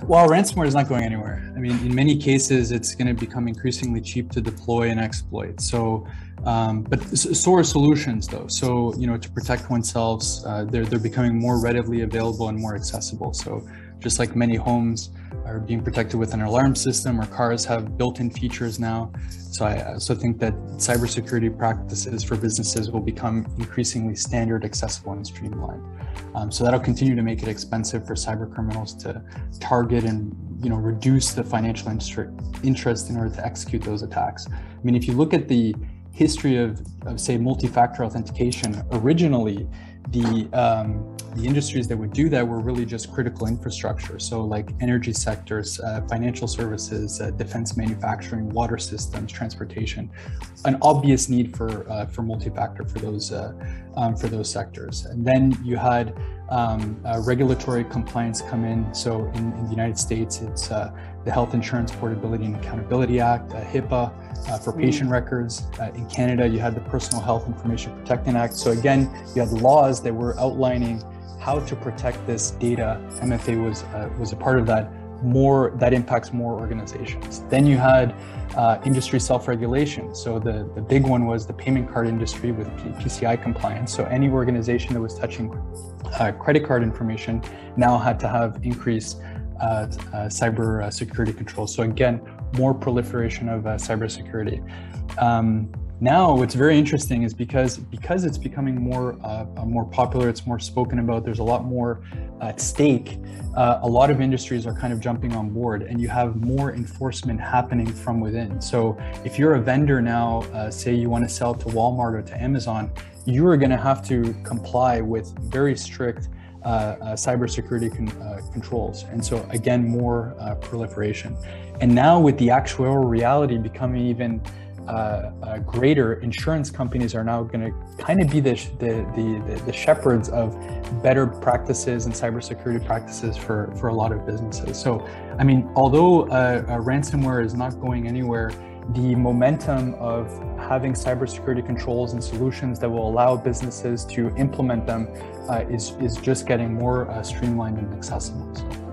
Well, ransomware is not going anywhere. I mean, in many cases, it's going to become increasingly cheap to deploy and exploit. So, but so are solutions, though. So, to protect oneself, they're becoming more readily available and more accessible. So, just like many homes are being protected with an alarm system, or cars have built-in features now. So I also think that cybersecurity practices for businesses will become increasingly standard, accessible, and streamlined. So that'll continue to make it expensive for cyber criminals to target and reduce the financial interest in order to execute those attacks. I mean, if you look at the history of say multi-factor authentication, originally the industries that would do that were really just critical infrastructure. So like energy sectors, financial services, defense manufacturing, water systems, transportation, an obvious need for multi-factor for those sectors. And then you had regulatory compliance come in. So in the United States, it's the Health Insurance Portability and Accountability Act, HIPAA, for patient records. In Canada, you had the Personal Health Information Protection Act. So again, you had laws that were outlining how to protect this data. MFA was a part of that. That impacts more organizations. Then you had industry self-regulation. So the big one was the payment card industry with PCI compliance. So any organization that was touching credit card information now had to have increased cyber security controls. So again, more proliferation of cybersecurity. Now, what's very interesting is because it's becoming more popular, it's more spoken about, there's a lot more at stake, a lot of industries are kind of jumping on board, and you have more enforcement happening from within. So if you're a vendor now, say you want to sell to Walmart or to Amazon, you are going to have to comply with very strict cybersecurity controls. And so again, more proliferation. And now with the actuarial reality becoming even greater, insurance companies are now going to kind of be the shepherds of better practices and cybersecurity practices for a lot of businesses. So, I mean, although ransomware is not going anywhere, the momentum of having cybersecurity controls and solutions that will allow businesses to implement them is just getting more streamlined and accessible. So.